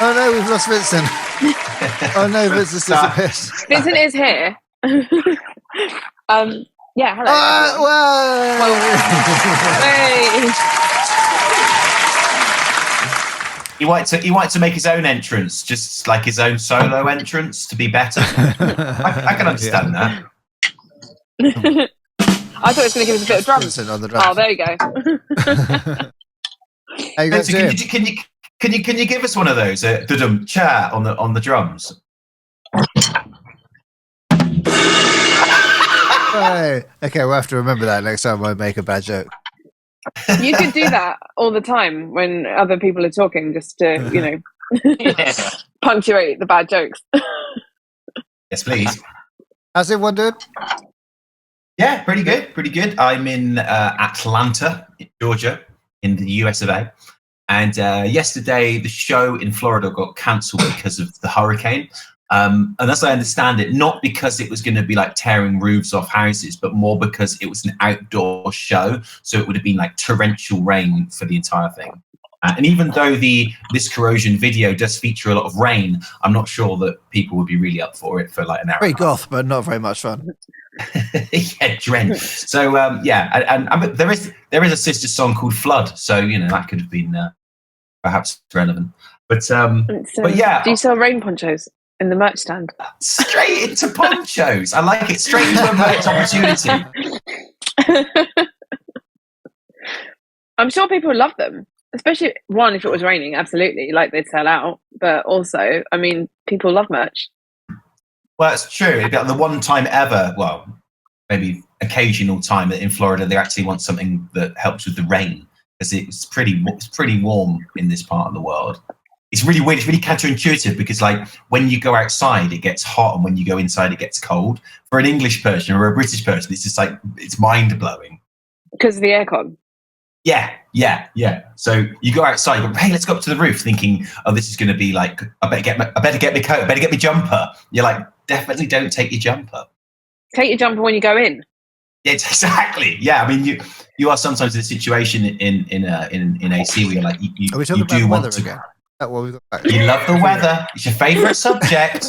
Oh no, we've lost Vincent. Oh no, Vincent's disappeared. Vincent is here. Yeah, hello. Whoa! Hey. He wanted to make his own entrance, just like his own solo entrance, to be better. I can understand that. I thought it was going to give us a bit of drums. Vincent on the drums. Oh, there you go. How you guys doing? Can you give us one of those dudum cha on the drums? Right. Okay, we'll have to remember that next time I make a bad joke. You could do that all the time when other people are talking, just to, punctuate the bad jokes. Yes, please. How's everyone doing? Yeah, pretty good. I'm in Atlanta, Georgia, in the US of A. And yesterday, the show in Florida got cancelled because of the hurricane. And as I understand it, not because it was going to be like tearing roofs off houses, but more because it was an outdoor show. So it would have been like torrential rain for the entire thing. And even though this corrosion video does feature a lot of rain, I'm not sure that people would be really up for it for like an hour. Very goth, but not very much fun. Yeah, drenched. So and there is a sister song called Flood, so that could have been perhaps relevant. But yeah, do you sell rain ponchos in the merch stand? Straight into ponchos. I like it. Straight into a merch opportunity. I'm sure people would love them. Especially, one, if it was raining, absolutely, like they'd sell out. But also, I mean, people love merch. Well, it's true. The one time ever, well, maybe occasional time in Florida, they actually want something that helps with the rain, because it's pretty warm in this part of the world. It's really weird. It's really counterintuitive, because like when you go outside, it gets hot, and when you go inside, it gets cold. For an English person or a British person, it's just like, it's mind blowing. Because of the aircon. Yeah. So you go outside, you go, hey, let's go up to the roof, thinking, oh, this is going to be like, I better get my coat, I better get my jumper. You're like, definitely don't take your jumper. Take your jumper when you go in. Yeah, exactly. Yeah, I mean, you are sometimes in a situation in AC where you're like, you do want to. Again? You love the weather. It's your favourite subject.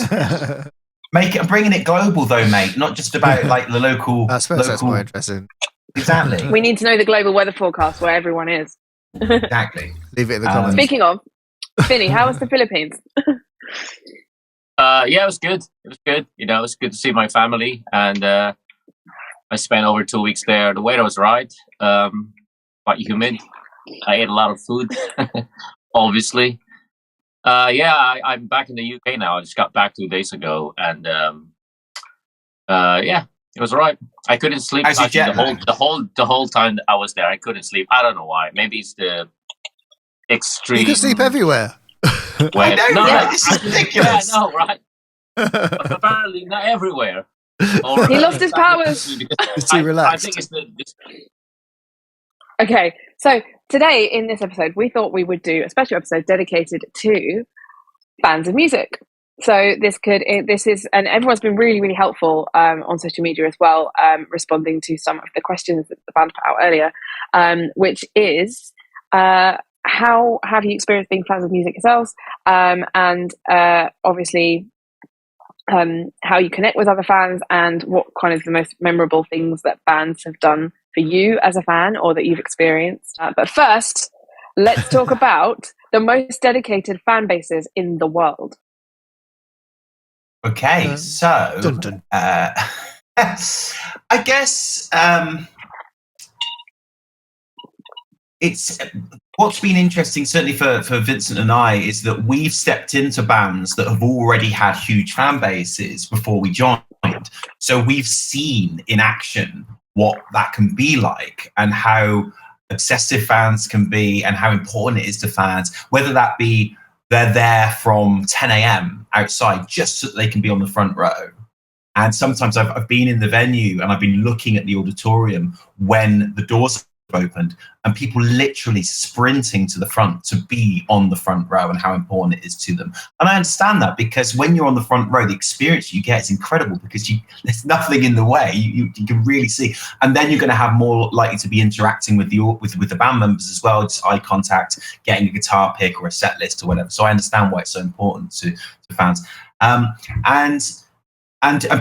I'm bringing it global though, mate. Not just about like the local. I suppose that's more interesting. Exactly. We need to know the global weather forecast where everyone is. Exactly. Leave it in the comments. Speaking of, Finny, how was the Philippines? Yeah, it was good. It was good. It was good to see my family, and I spent over 2 weeks there. The weather was right, quite humid. I ate a lot of food, obviously. I'm back in the UK now. I just got back 2 days ago, and it was all right. I couldn't sleep the whole time that I was there. I couldn't sleep. I don't know why. Maybe it's the extreme. You can sleep everywhere. I know, right? This is ridiculous. Yeah, I know, right? But apparently not everywhere. He lost his powers. It's too relaxed. I think it's Okay, so today in this episode, we thought we would do a special episode dedicated to fans of music. So this is, and everyone's been really, really helpful on social media as well, responding to some of the questions that the band put out earlier, which is how have you experienced being fans of music yourselves, and obviously how you connect with other fans, and what kind of the most memorable things that bands have done for you as a fan or that you've experienced. But first, let's talk about the most dedicated fan bases in the world. Okay, so Dun, dun. I guess it's what's been interesting, certainly for Vincent and I, is that we've stepped into bands that have already had huge fan bases before we joined. So we've seen in action what that can be like, and how obsessive fans can be, and how important it is to fans, whether that be they're there from 10 a.m. outside just so that they can be on the front row. And sometimes I've been in the venue and I've been looking at the auditorium when the doors opened, and people literally sprinting to the front to be on the front row, and how important it is to them. And I understand that, because when you're on the front row, the experience you get is incredible, because there's nothing in the way. You can really see, and then you're going to have more likely to be interacting with the band members as well, just eye contact, getting a guitar pick or a set list or whatever. So I understand why it's so important to fans. And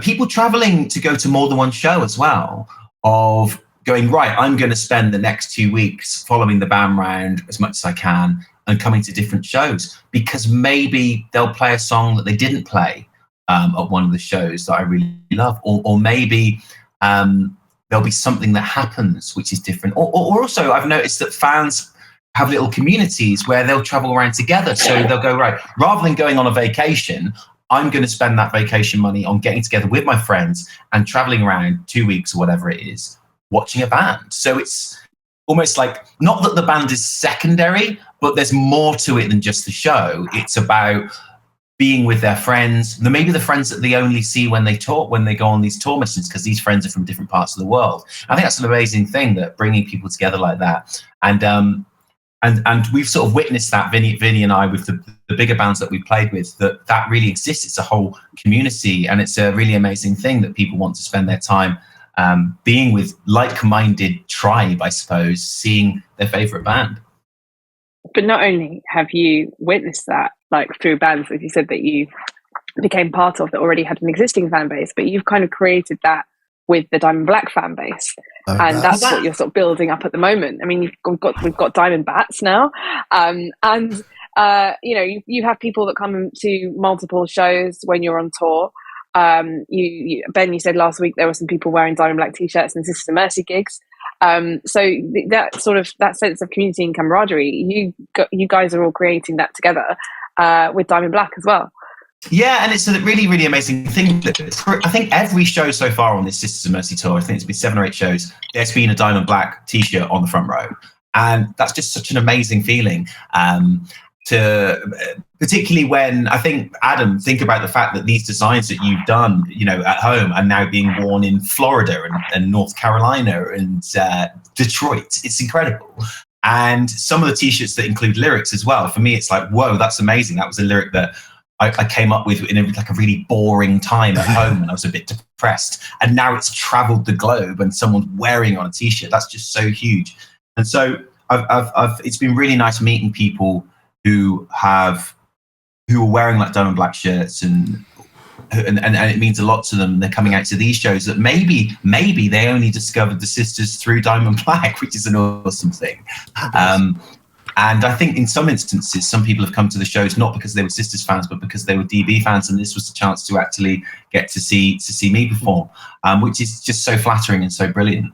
people traveling to go to more than one show as well, of going, right, I'm going to spend the next 2 weeks following the band round as much as I can and coming to different shows, because maybe they'll play a song that they didn't play at one of the shows that I really love, or maybe there'll be something that happens which is different. Or also, I've noticed that fans have little communities where they'll travel around together. So they'll go, right, rather than going on a vacation, I'm going to spend that vacation money on getting together with my friends and traveling around 2 weeks or whatever it is, watching a band. So it's almost like, not that the band is secondary, but there's more to it than just the show. It's about being with their friends, maybe the friends that they only see when they talk, when they go on these tour missions, because these friends are from different parts of the world. I think that's an amazing thing, that bringing people together like that. And we've sort of witnessed that, Vinny and I, with the bigger bands that we've played with, that really exists. It's a whole community, and it's a really amazing thing that people want to spend their time being with like-minded tribe, I suppose, seeing their favourite band. But not only have you witnessed that, like through bands, as you said, that you became part of that already had an existing fan base, but you've kind of created that with the Diamond Black fan base. And that's what you're sort of building up at the moment. I mean, we've got Diamond Bats now, you know, you have people that come to multiple shows when you're on tour. Ben, you said last week there were some people wearing Diamond Black t-shirts and Sisters of Mercy gigs. So that sense of community and camaraderie, you guys are all creating that together with Diamond Black as well. Yeah, and it's a really, really amazing thing. I think every show so far on this Sisters of Mercy tour, I think it's been 7 or 8 shows, there's been a Diamond Black t-shirt on the front row. And that's just such an amazing feeling. Particularly when, I think, Adam, think about the fact that these designs that you've done, you know, at home are now being worn in Florida and North Carolina and Detroit. It's incredible. And some of the t-shirts that include lyrics as well. For me, it's like, whoa, that's amazing. That was a lyric that I came up with in a really boring time at home when I was a bit depressed. And now it's traveled the globe and someone's wearing it on a t-shirt. That's just so huge. And so it's been really nice meeting people who are wearing like Diamond Black shirts, and it means a lot to them. They're coming out to these shows that maybe they only discovered the Sisters through Diamond Black, which is an awesome thing. And I think in some instances, some people have come to the shows not because they were Sisters fans, but because they were DB fans, and this was the chance to actually get to see me perform, which is just so flattering and so brilliant.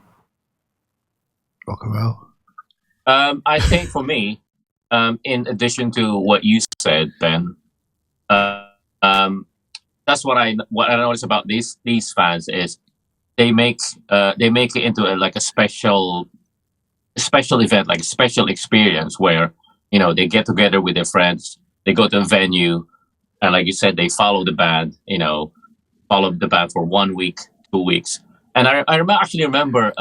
Rock and roll. I think for me, in addition to what you said, Ben, that's what I notice about these fans is they make it into a special event, like a special experience where, you know, they get together with their friends, they go to a venue, and like you said, they follow the band for 1 week, 2 weeks. And I actually remember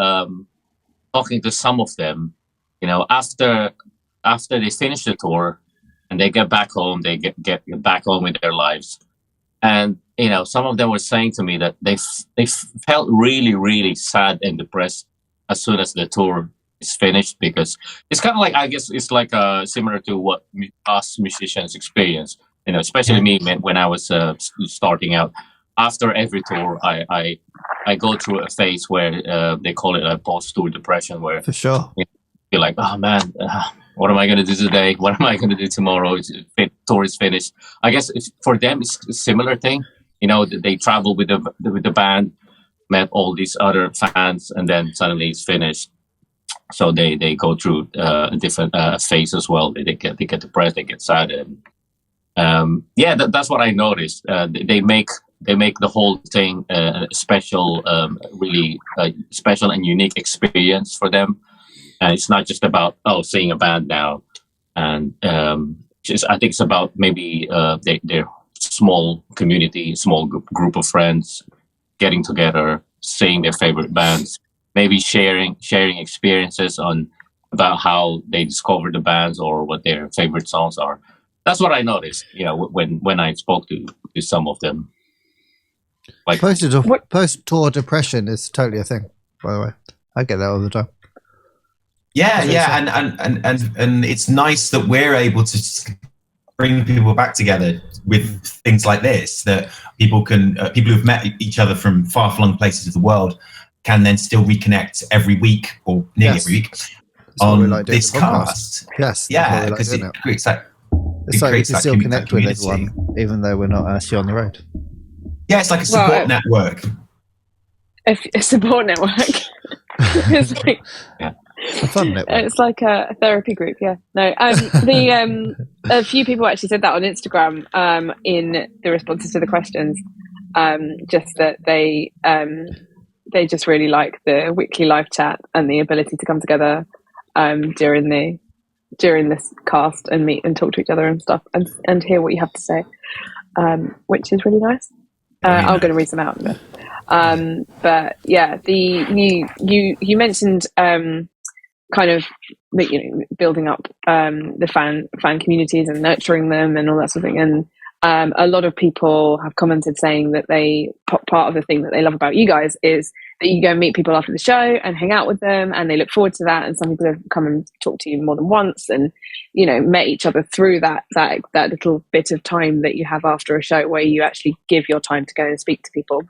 talking to some of them, you know, after they finish the tour and they get back home, they get back on with their lives. And, you know, some of them were saying to me that they felt really, really sad and depressed as soon as the tour is finished, because it's kind of like, I guess it's like similar to what us musicians experience, you know, especially me when I was starting out. After every tour, I go through a phase where they call it a post-tour depression, where for sure you're like, oh man, what am I going to do today? What am I going to do tomorrow? Tour is finished. I guess for them it's a similar thing. You know, they travel with the band, met all these other fans, and then suddenly it's finished. So they go through a different phase as well. They get depressed, they get sad, and that's what I noticed. They make the whole thing a special, really special and unique experience for them. And it's not just about seeing a band now, and I think it's about maybe their small community, small group of friends getting together, seeing their favorite bands, maybe sharing experiences about how they discovered the bands or what their favorite songs are. That's what I noticed, when I spoke to some of them. Like post-tour depression is totally a thing, by the way. I get that all the time. Yeah, and it's nice that we're able to bring people back together with things like this, that people who've met each other from far-flung places of the world can then still reconnect every week or nearly every week on this cast. Yes, yeah, because it creates that. It's like we can still connect with everyone, even though we're not actually on the road. Yeah, it's like a support network. A support network. It's like, a fun network. It's like a therapy group. Yeah. No. A few people actually said that on Instagram in the responses to the questions. Just that they just really like the weekly live chat and the ability to come together during this cast and meet and talk to each other and stuff and hear what you have to say, which is really nice. I'm going to read some out in a bit. But yeah, you mentioned kind of building up the fan communities and nurturing them and all that sort of thing. And a lot of people have commented saying that part of the thing that they love about you guys is that you go and meet people after the show and hang out with them, and they look forward to that. And some people have come and talked to you more than once, and met each other through that little bit of time that you have after a show, where you actually give your time to go and speak to people.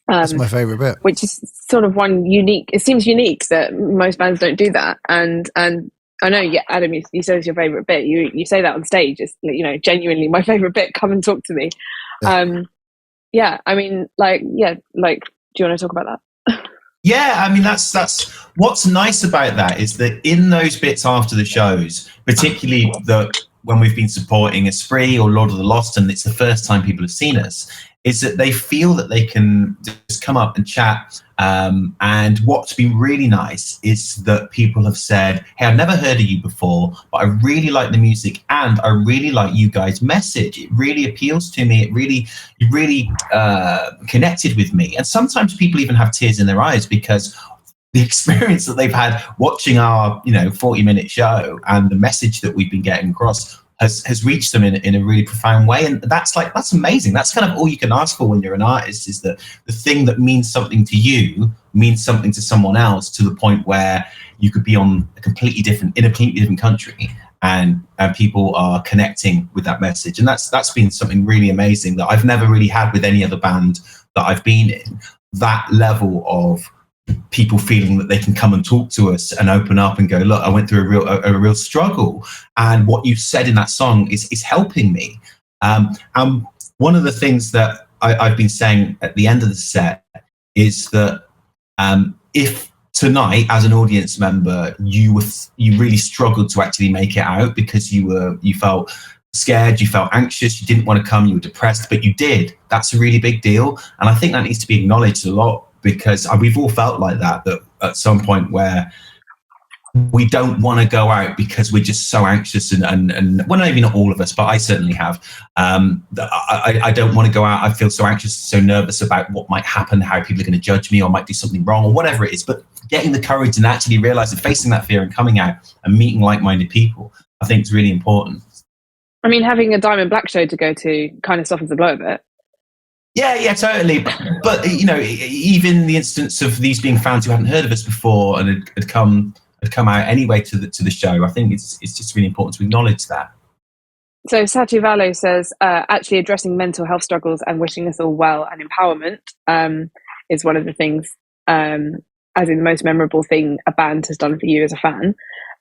That's my favourite bit. Which is sort of one unique. It seems unique that most bands don't do that, and I know, yeah, Adam, you say it's your favourite bit. You say that on stage. It's genuinely my favourite bit. Come and talk to me. Yeah. I mean, do you want to talk about that? Yeah, I mean that's what's nice about that is that in those bits after the shows, particularly when we've been supporting Esprit or Lord of the Lost, and it's the first time people have seen us, is that they feel that they can just come up and chat. And what's been really nice is that people have said, hey, I've never heard of you before, but I really like the music and I really like you guys' message. It really appeals to me. It really connected with me. And sometimes people even have tears in their eyes because the experience that they've had watching our 40-minute show and the message that we've been getting across has reached them in a really profound way. And that's amazing. That's kind of all you can ask for when you're an artist, is that the thing that means something to you means something to someone else, to the point where you could be in a completely different country and people are connecting with that message. And that's been something really amazing that I've never really had with any other band that I've been in. That level of people feeling that they can come and talk to us and open up and go, look, I went through a real struggle, and what you said in that song is helping me. And one of the things that I've been saying at the end of the set is that if tonight, as an audience member, you really struggled to actually make it out because you felt scared, you felt anxious, you didn't want to come, you were depressed, but you did. That's a really big deal, and I think that needs to be acknowledged a lot, because we've all felt like that at some point, where we don't want to go out because we're just so anxious and well, maybe not all of us, but I certainly have. I don't want to go out. I feel so anxious, so nervous about what might happen, how people are going to judge me or might do something wrong or whatever it is. But getting the courage and actually realizing, facing that fear and coming out and meeting like-minded people, I think is really important. I mean, having a Diamond Black show to go to kind of softens the blow a bit. Yeah, totally. But even the instance of these being fans who hadn't heard of us before and had come out anyway to the show, I think it's just really important to acknowledge that. So Satu Valo says, actually addressing mental health struggles and wishing us all well and empowerment is one of the things, as in the most memorable thing a band has done for you as a fan.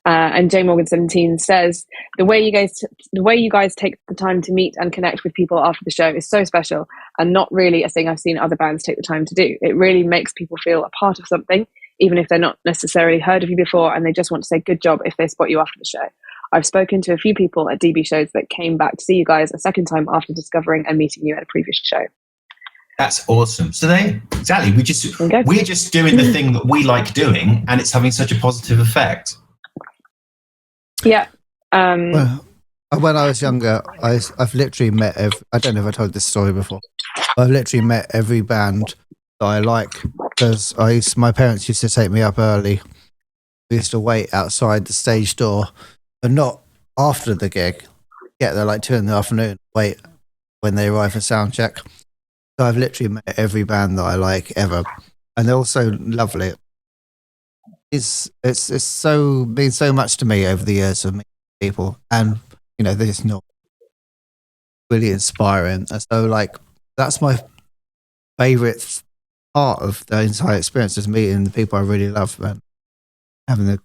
And J Morgan 17 says, the way you guys take the time to meet and connect with people after the show is so special, and not really a thing I've seen other bands take the time to do. It really makes people feel a part of something, even if they're not necessarily heard of you before, and they just want to say good job if they spot you after the show. I've spoken to a few people at DB shows that came back to see you guys a second time after discovering and meeting you at a previous show. That's awesome. So exactly, we're just doing the thing that we like doing, and it's having such a positive effect. Yeah. Well, when I was younger, I've literally met I don't know if I told this story before, but I've literally met every band that I like because my parents used to take me up early. We used to wait outside the stage door, but not after the gig. Get there like 2 PM, wait when they arrive for sound check. So I've literally met every band that I like ever, and they're all so lovely. It's so been so much to me over the years of meeting people, and they're just not really inspiring. And so like that's my favorite part of the entire experience, is meeting the people I really love and having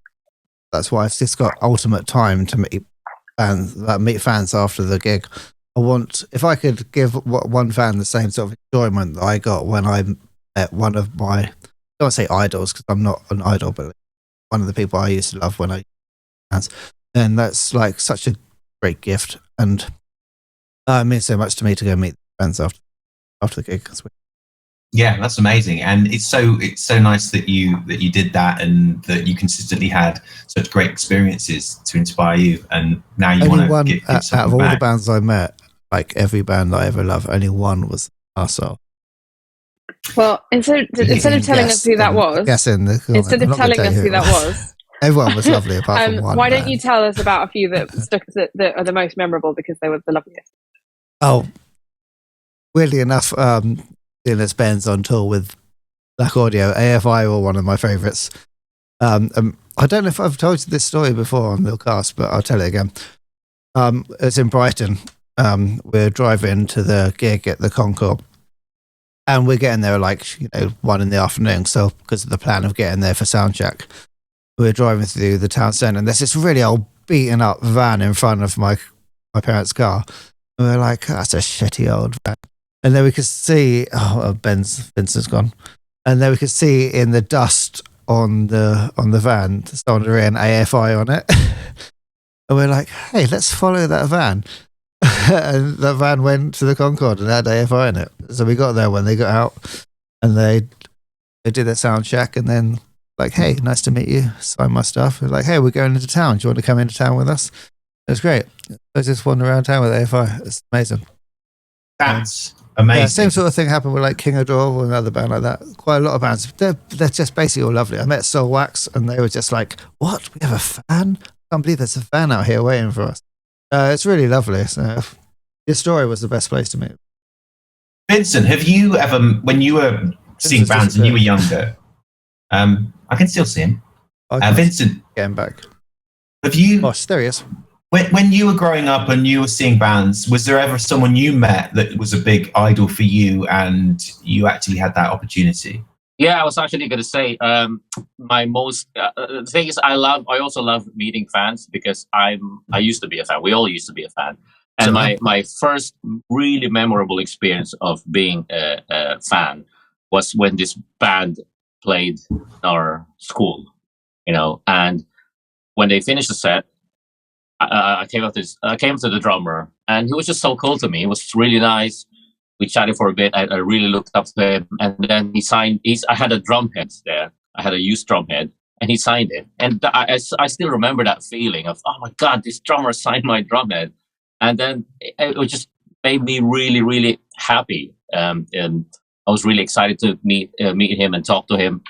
that's why I've just got ultimate time to meet fans after the gig. If I could give one fan the same sort of enjoyment that I got when I met one of my, I don't want to say idols because I'm not an idol, but one of the people I used to love when I fans, then that's like such a great gift, and it means so much to me to go meet friends after the gig. Yeah, that's amazing, and it's so nice that you did that, and that you consistently had such great experiences to inspire you, and now you want to give something out of all back. the bands I met, like every band I ever loved, only one was Arsehole. Well, instead of telling us who that was, instead of telling us who that was, everyone was lovely apart from one. Why don't you tell us about a few that are the most memorable because they were the loveliest? Oh, weirdly enough, this band's on tour with Black Audio. AFI were one of my favourites. I don't know if I've told you this story before on the cast, but I'll tell it again. It's in Brighton. We're driving to the gig at the Concord, and we're getting there like 1 PM. So because of the plan of getting there for sound check, we're driving through the town centre, and there's this really old beaten up van in front of my parents' car. And we're like, that's a shitty old van. And then we could see, Vincent's gone. And then we could see in the dust on the van, someone had written AFI on it. And we're like, hey, let's follow that van. And that van went to the Concorde and had AFI in it. So we got there when they got out, and they did their sound check, and then like, hey, nice to meet you. Sign my stuff. We're like, hey, we're going into town. Do you want to come into town with us? It was great. I just wandered around town with AFI. It's amazing. That's amazing. Yeah, same sort of thing happened with like King of Draw or another band like that. Quite a lot of bands. They're just basically all lovely. I met Soul Wax, and they were just like, what? We have a fan? I can't believe there's a fan out here waiting for us. It's really lovely. So your story was the best place to meet. Vincent, have you ever, when you were seeing bands and you were younger, I can still see him. Vincent, getting back. Have you? Gosh, there he is. When you were growing up and you were seeing bands, was there ever someone you met that was a big idol for you, and you actually had that opportunity? Yeah, I was actually going to say my most the thing is I also love meeting fans, because I used to be a fan. We all used to be a fan, and my first really memorable experience of being a fan was when this band played in our school, and when they finished the set, I came up to the drummer, and he was just so cool to me. It was really nice. We chatted for a bit. I really looked up to him, and then he signed. I had a drum head there. I had a used drum head, and he signed it. And I still remember that feeling of, oh my God, this drummer signed my drum head. And then it just made me really, really happy. And I was really excited to meet him and talk to him.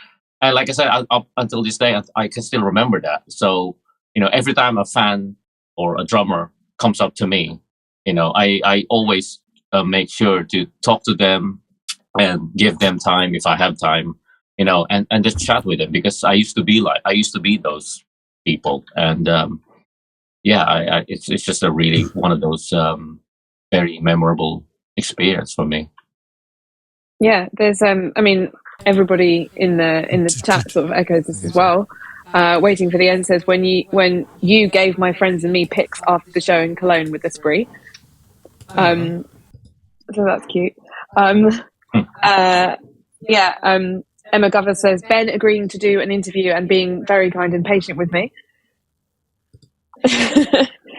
And like I said, up until this day, I can still remember that. So every time a fan or a drummer comes up to me, I always make sure to talk to them and give them time if I have time, and just chat with them, because I used to be those people. And it's just a really one of those very memorable experience for me. Yeah, there's everybody in the chat sort of echoes this as well. Waiting for the end says, when you gave my friends and me pics after the show in Cologne with the spree. So that's cute. Emma Gover says, Ben agreeing to do an interview and being very kind and patient with me.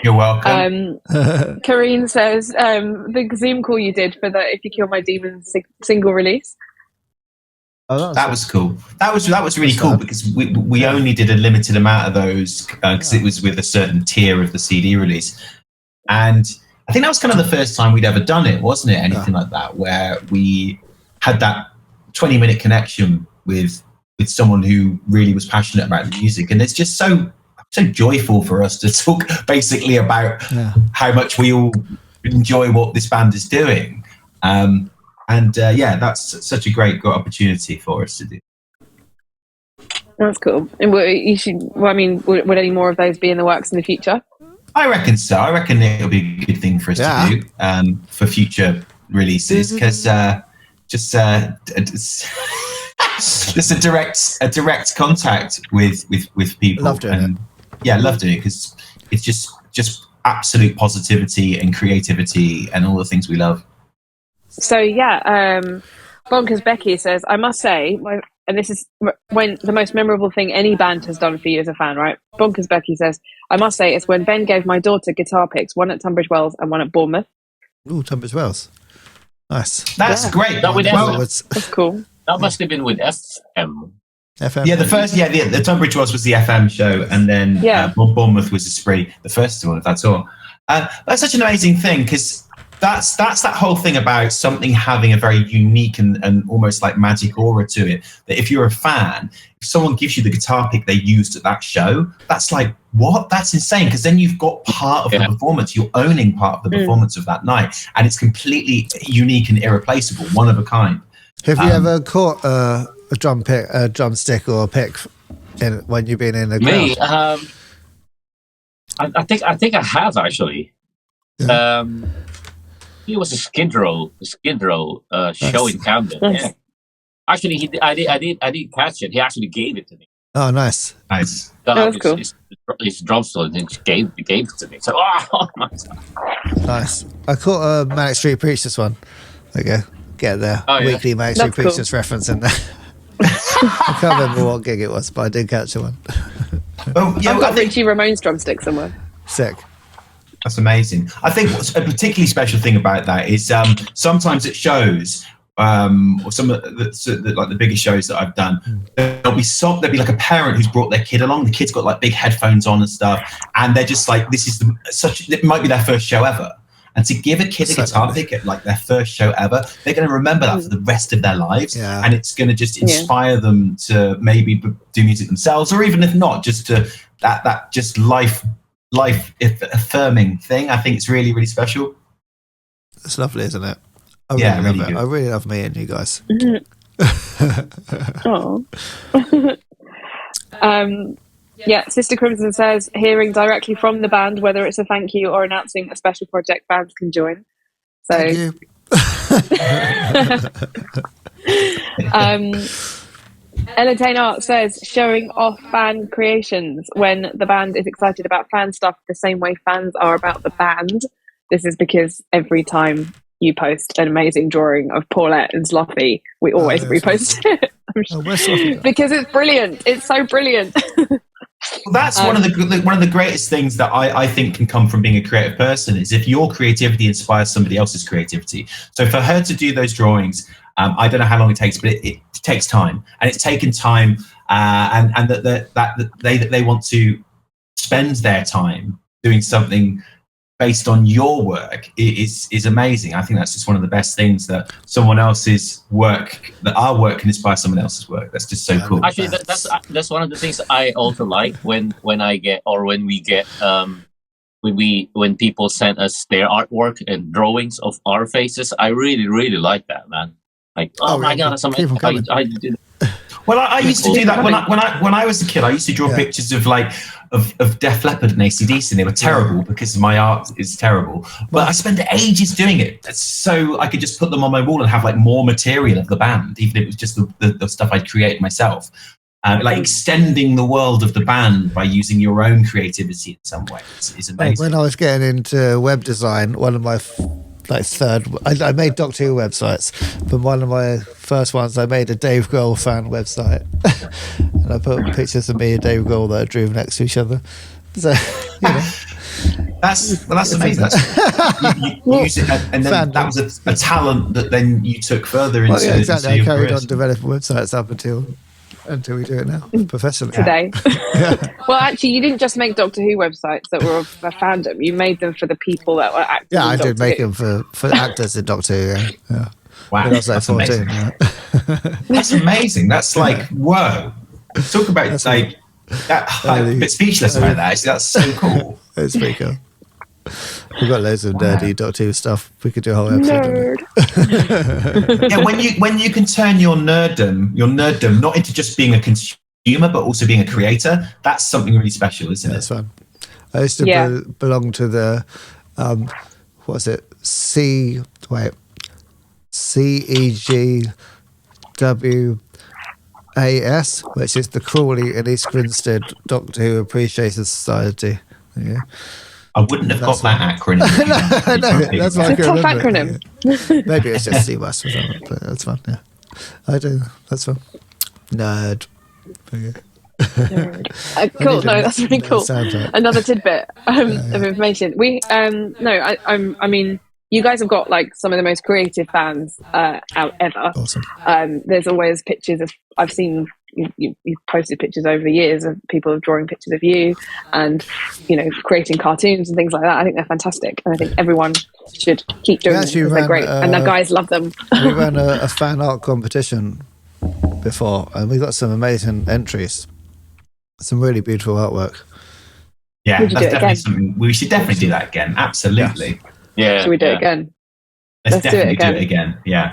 You're welcome. Kareen says, the Zoom call you did for the If You Kill My Demons single release. Oh, that was cool. That was really cool, because we only did a limited amount of those because it was with a certain tier of the CD release, and I think that was kind of the first time we'd ever done it, wasn't it? Anything like that, where we had that 20-minute connection with someone who really was passionate about the music, and it's just so joyful for us to talk basically about how much we all enjoy what this band is doing. That's such a great opportunity for us to do. That's cool. And you should. Well, I mean, would any more of those be in the works in the future? I reckon so. I reckon it'll be a good thing for us to do for future releases, because just a direct contact with people. Love doing it. Yeah, love doing it, because it's just absolute positivity and creativity and all the things we love. So Bonkers Becky says, I must say, and this is when the most memorable thing any band has done for you as a fan, right? Bonkers Becky says, I must say it's when Ben gave my daughter guitar picks, one at Tunbridge Wells and one at Bournemouth. Ooh, Tunbridge Wells. Nice. That's great. That's cool. That must have been with FM. Yeah, the first, the Tunbridge Wells was the FM show, and then Bournemouth was the spree, the first one of that tour. That's such an amazing thing, because that's that whole thing about something having a very unique and almost like magic aura to it, that if you're a fan, if someone gives you the guitar pick they used at that show, that's like, what? That's insane, because then you've got part of the performance, you're owning part of the performance of that night, and it's completely unique and irreplaceable, one of a kind. Have you ever caught a drumstick or a pick when you've been in a crowd? Me, I think I have actually. Yeah. It was a Skid Row show in Camden. Yeah. Actually, I did catch it. He actually gave it to me. Oh, nice. That's cool. His drum solo, and he gave it to me. So, oh my God. Nice. I caught a Manic Street Preachers one. There you go. Get there. Weekly Manic Street Preachers reference in there. I can't remember what gig it was, but I did catch one. I've got a Richie Ramones drumstick somewhere. Sick. That's amazing. I think what's a particularly special thing about that is sometimes at shows, or some of the biggest shows that I've done, there'll be like a parent who's brought their kid along. The kid's got like big headphones on and stuff, and they're just like, this is it might be their first show ever. And to give a kid a guitar pick at like their first show ever, they're going to remember that for the rest of their lives, and it's going to just inspire them to maybe do music themselves, or even if not, just to that just life affirming thing. I think it's really, really special. It's lovely, isn't it? I really love meeting you guys. Oh. Sister Crimson says, hearing directly from the band, whether it's a thank you or announcing a special project, fans can join. So, thank you. Ella Tain Art says, showing off fan creations when the band is excited about fan stuff the same way fans are about the band. This is because every time you post an amazing drawing of Paulette and Sloppy, we always repost it. Because it's brilliant. It's so brilliant. Well, that's one of the greatest things that I think can come from being a creative person, is if your creativity inspires somebody else's creativity. So for her to do those drawings, I don't know how long it takes, but it takes time, and it's taken time, and that they want to spend their time doing something based on your work is amazing. I think that's just one of the best things, that someone else's work, that our work can inspire someone else's work. That's just so cool. Actually, that's one of the things I also like when people send us their artwork and drawings of our faces. I really, really like that, man. Like, oh my God, that's amazing. I did. Well, I used to do that when I was a kid. I used to draw pictures of Def Leppard and AC/DC, and they were terrible because my art is terrible. But I spent ages doing it, so I could just put them on my wall and have like more material of the band, even if it was just the stuff I'd create myself. Like extending the world of the band by using your own creativity in some way is amazing. When I was getting into web design, one of my I made Doctor Who websites, but one of my first ones, I made a Dave Grohl fan website, and I put pictures of me and Dave Grohl that I drew next to each other. So, that's amazing. You use it, and then that was a talent that then you took further into. Exactly. I carried on developing websites up until we do it now professionally today. Well, actually, you didn't just make Doctor Who websites that were of fandom. You made them for the people that were actors. Yeah, I did make them for actors in Doctor Who. Yeah. Wow, when I was like that's 14. amazing. Yeah. That's amazing. That's like, whoa. Talk about That's like that. I'm a bit speechless about that. Actually, that's so cool. It's pretty cool. We've got loads of nerdy Doctor Who stuff. We could do a whole episode on it. Yeah, when you can turn your nerddom not into just being a consumer, but also being a creator, that's something really special, isn't it? That's fun. I used to belong to the what was it? CEGWAS, which is the Crawley and East Grinstead Doctor Who Appreciation Society. Yeah. I wouldn't have got that acronym. No, that's what I It's a can tough remember. acronym. Maybe it's just CWAS or something, but that's fun. Yeah, I do. That's fun. Nerd. Okay. Cool. No, that's really cool. Soundtrack. Another tidbit of information. We I mean, you guys have got like some of the most creative fans out ever. Awesome. There's always pictures of I've seen you've posted pictures over the years of people drawing pictures of you and creating cartoons and things like that. I think they're fantastic, and I think everyone should keep doing them because they're great, and the guys love them. We ran a fan art competition before, and we got some amazing entries. Some really beautiful artwork. Yeah, Would you that's do it definitely again? something we should definitely do that again. Absolutely. Yeah. Should we do it again? Let's do it definitely do it again. Yeah.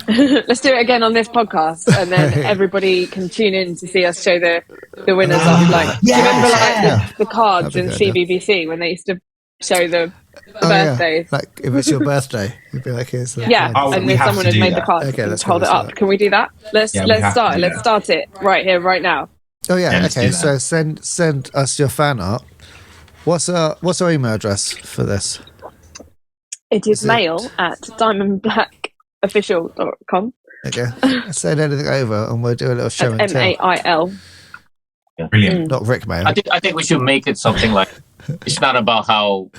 Let's do it again on this podcast, and then everybody can tune in to see us show the winners of like. Do you remember like the cards in That'd be good, CBBC when they used to show the Oh, birthdays? yeah. Like if it's your birthday, you'd be like, "Here's the Yeah, Oh, and we then have someone to had do made the that. cards. Okay, and let's hold go, it let's up. do Can we do that? Let's Yeah, we have to start. do Let's that. start it right here, right now. Oh yeah, Yeah, let's okay. do So that. send us your fan art. What's our email address for this? It is Is it- mail@diamondblackofficial.com. Okay, send anything over, and we'll do a little show and That's tell. MAIL. Brilliant. Not Rick Mail. I think we should make it something like it's not about how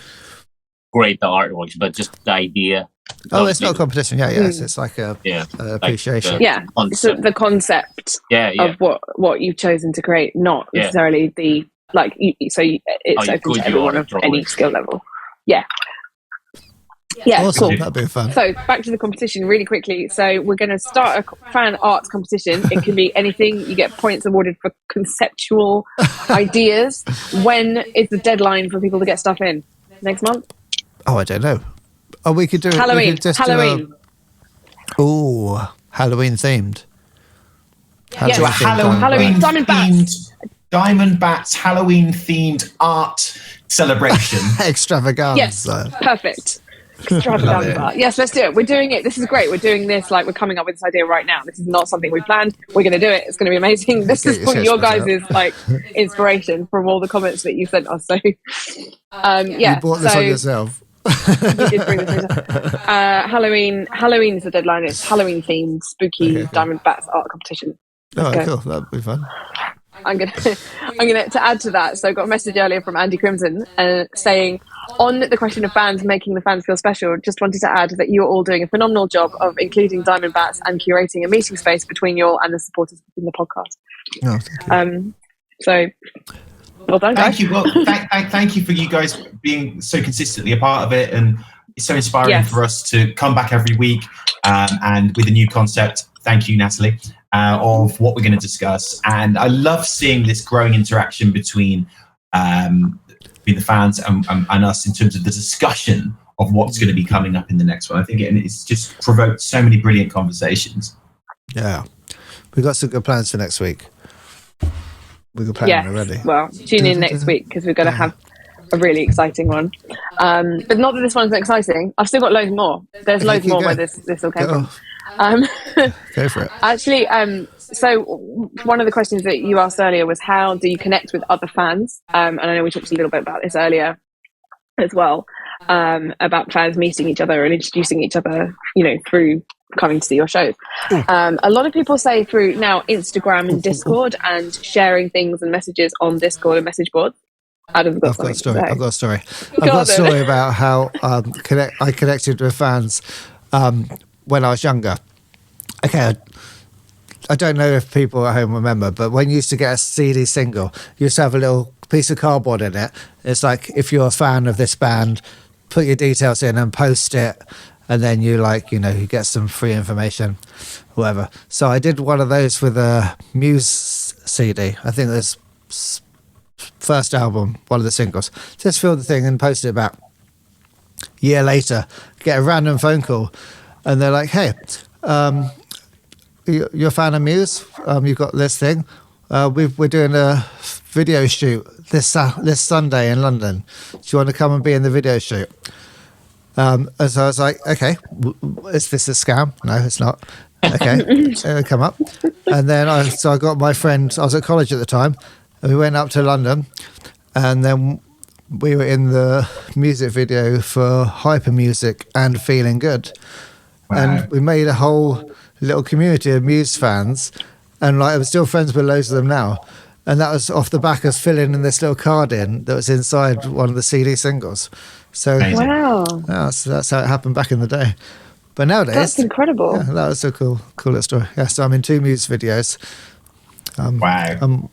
great the art was, but just the idea. Oh, it's not a competition. Yeah, yeah. It's like a appreciation. Yeah, so the concept of what you've chosen to create, not necessarily the like. It's open to everyone of any skill level. Yeah. Yeah, Awesome. cool. That'd be fun. So back to the competition really quickly. So we're going to start a fan art competition. It can be anything. You get points awarded for conceptual ideas. When is the deadline for people to get stuff in? Next month? Oh, I don't know. Oh, we could do Halloween. We could just Halloween. Halloween themed. Yes. So a Halloween Diamondbacks. themed Diamondbacks Halloween themed art celebration. Extravaganza. Yes, perfect. Extravaganza. Yes, let's do it. We're doing it. This is great. We're doing this like we're coming up with this idea right now. This is not something we planned. We're going to do it. It's going to be amazing. This is from your guys' like inspiration from all the comments that you sent us. So, You bought this on yourself. You did bring this on. Halloween is the deadline. It's Halloween themed, spooky Diamondbacks art competition. Oh, Okay. cool. That'd be fun. I'm gonna to add to that. So I got a message earlier from Andy Crimson saying, on the question of fans making the fans feel special, just wanted to add that you're all doing a phenomenal job of including Diamondbacks and curating a meeting space between you all and the supporters in the podcast. Oh, thank you. So well done, guys. Thank you. Well, thank you for you guys being so consistently a part of it, and it's so inspiring for us to come back every week and with a new concept. Thank you, Natalie, of what we're going to discuss, and I love seeing this growing interaction between the fans and us in terms of the discussion of what's going to be coming up in the next one. I think it's just provoked so many brilliant conversations. Yeah, we've got some good plans for next week. We've got plans already. Well, tune in next week because we're going to have a really exciting one. But not that this one's exciting. I've still got loads more. There's loads more where this all came from. Go for it. Actually, so one of the questions that you asked earlier was how do you connect with other fans? And I know we talked a little bit about this earlier as well, about fans meeting each other and introducing each other, through coming to see your shows. A lot of people say through now Instagram and Discord and sharing things and messages on Discord and message boards. I've got a story. I've got a story about how I connected with fans when I was younger. Okay, I don't know if people at home remember, but when you used to get a CD single, you used to have a little piece of cardboard in it. It's like, if you're a fan of this band, put your details in and post it and then you you get some free information, whatever. So I did one of those with a Muse CD. I think this first album, one of the singles. Just filled the thing and posted it back. Year later, get a random phone call, and they're like, "Hey, you're a fan of Muse? You've got this thing. We're doing a video shoot this Sunday in London. Do you want to come and be in the video shoot?" And so I was like, "Okay, is this a scam?" No, it's not. Okay, come up. And then I got my friend. I was at college at the time, and we went up to London, and then we were in the music video for Hypermusic and Feeling Good. Wow. And we made a whole little community of Muse fans, and I'm still friends with loads of them now. And that was off the back of filling in this little card in that was inside one of the CD singles. So wow, so that's how it happened back in the day. But nowadays, that's incredible. Yeah, that was a cool little story. Yeah, so I'm in 2 Muse videos. Wow.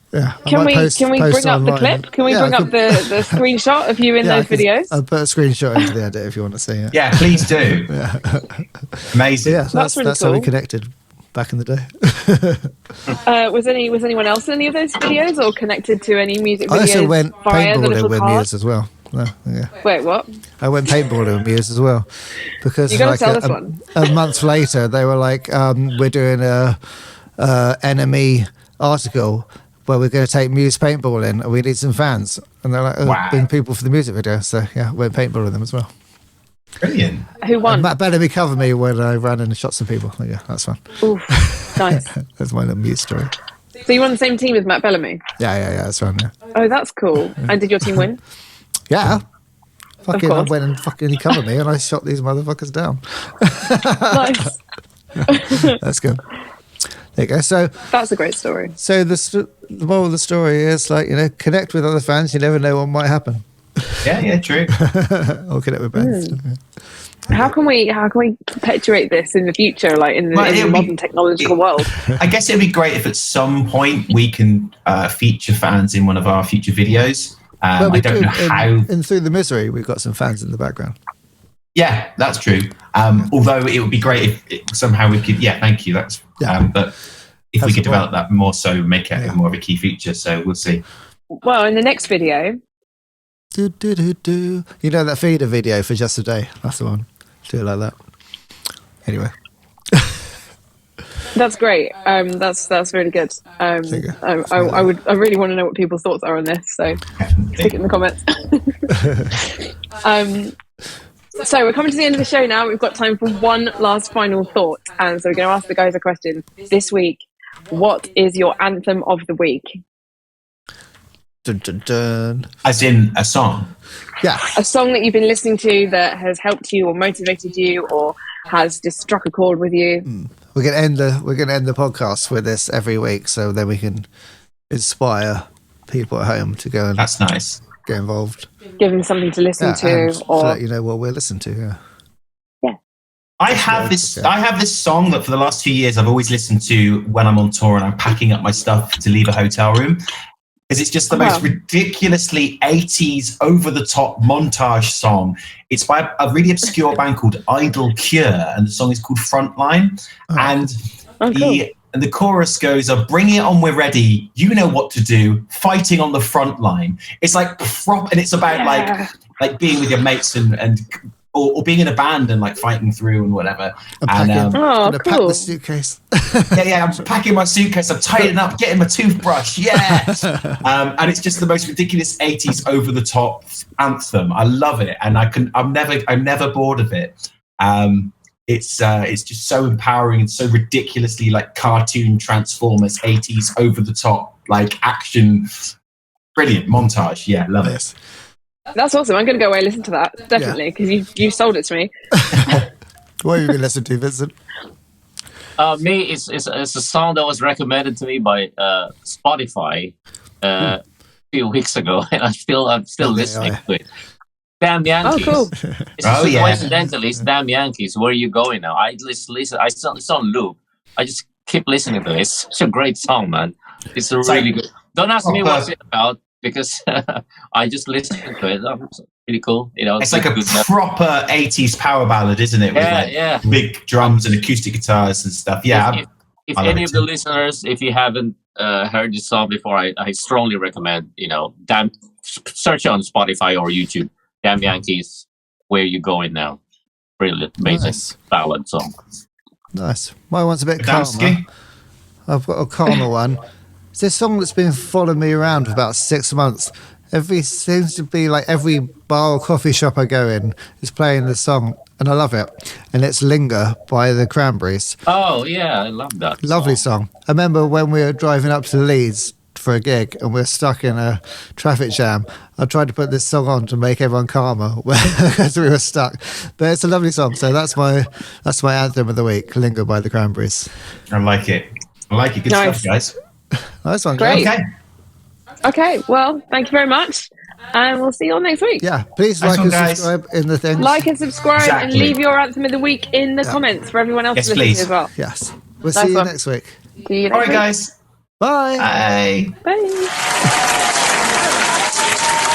Can we bring up the clip? Can we bring up the screenshot of you in those videos? I'll put a screenshot into the edit if you want to see it. Yeah, please do. Amazing. Yeah, that's really how we cool. connected back in the day. Was anyone else in any of those videos, or connected to any music videos? I also went via the paintballing little with card? Muse as well. No, yeah. Wait, what? I went paintballing with Muse as well, because You gotta tell this one. a month later they were like, "We're doing a enemy article where we're going to take Muse paintballing, and we need some fans." And they're like, Wow. "Bring people for the music video." So yeah, went paintballing with them as well. Brilliant. Who won? And Matt Bellamy covered me when I ran in and shot some people. So, yeah, that's fun. Oof, nice. That's my little Muse story. So you were on the same team as Matt Bellamy? Yeah, that's fun. Yeah. Oh, that's cool. And did your team win? Yeah. Fucking, I course. went and he covered me, and I shot these motherfuckers down. Nice. That's good. There you go. So That's a great story. the moral of the story is connect with other fans. You never know what might happen. Yeah, true. Or connect with bands. How can we perpetuate this in the future, like in the modern technological world? I guess it'd be great if at some point we can feature fans in one of our future videos. Well, I don't know how. In Through the Misery, we've got some fans in the background. Yeah, that's true. Although it would be great if somehow we could. Yeah, thank you. That's. But if we could develop that more, so make it more of a key feature. So we'll see. Well, in the next video. Do. You know that feeder video for Just a Day? That's the one. Do it like that. Anyway. That's great. That's really good. I really want to know what people's thoughts are on this. So stick it in the comments. So we're coming to the end of the show now. We've got time for one last final thought, and so we're going to ask the guys a question this week. What is your anthem of the week? Dun, dun, dun. As in a song. Yeah. A song that you've been listening to that has helped you or motivated you or has just struck a chord with you. We're gonna end the podcast with this every week, so then we can inspire people at home to go and That's nice. get involved. Give them something to listen to, and or let you know what we're listening to. Yeah. I have this song that for the last 2 years I've always listened to when I'm on tour and I'm packing up my stuff to leave a hotel room. Because it's just the most ridiculously 80s over-the-top montage song. It's by a really obscure band called Idle Cure, and the song is called Frontline. And the chorus goes, "Bring it on, we're ready. You know what to do. Fighting on the front line." It's like and it's about like being with your mates and or being in a band and like fighting through and whatever. I'm gonna pack cool. the suitcase. I'm packing my suitcase. I'm tightening up, getting my toothbrush. Yeah, and it's just the most ridiculous 80s over the top anthem. I love it, and I'm never bored of it. It's just so empowering and so ridiculously like cartoon Transformers 80s over the top like action. Brilliant montage. Yeah, love it. that's awesome. I'm going to go away and listen to that definitely because you sold it to me. What have you been listening to, Vincent? Me, it's a song that was recommended to me by Spotify a few weeks ago, and I'm still listening to it. Damn Yankees. Oh, cool. Coincidentally, it's Damn Yankees. Where are you going now? I listen. It's on loop. I just keep listening to it. It's such a great song, man. It's really good. Don't ask me what's it about. because I just listened to it. It's pretty cool. It's like a proper 80s power ballad, isn't it? With big drums and acoustic guitars and stuff. Yeah. If any of the listeners, if you haven't heard this song before, I strongly recommend, search on Spotify or YouTube, Damn Yankees, Where You Going Now. Brilliant, amazing ballad song. Nice. My one's a bit calmer. I've got a calmer one. It's this song that's been following me around for about 6 months. Seems to be like every bar or coffee shop I go in is playing this song, and I love it. And it's Linger by the Cranberries. Oh, yeah, I love that. Lovely song. I remember when we were driving up to Leeds for a gig and we're stuck in a traffic jam, I tried to put this song on to make everyone calmer because we were stuck. But it's a lovely song, so that's my anthem of the week, Linger by the Cranberries. I like it. Good stuff, guys. Nice one. Great. Okay, well, thank you very much. And we'll see you all next week. Yeah, please like and subscribe in the thing. Like and subscribe and leave your anthem of the week in the comments for everyone else to listen to as well. Yes. We'll see you next week. See you next week. All right, guys. Bye. Bye. Bye.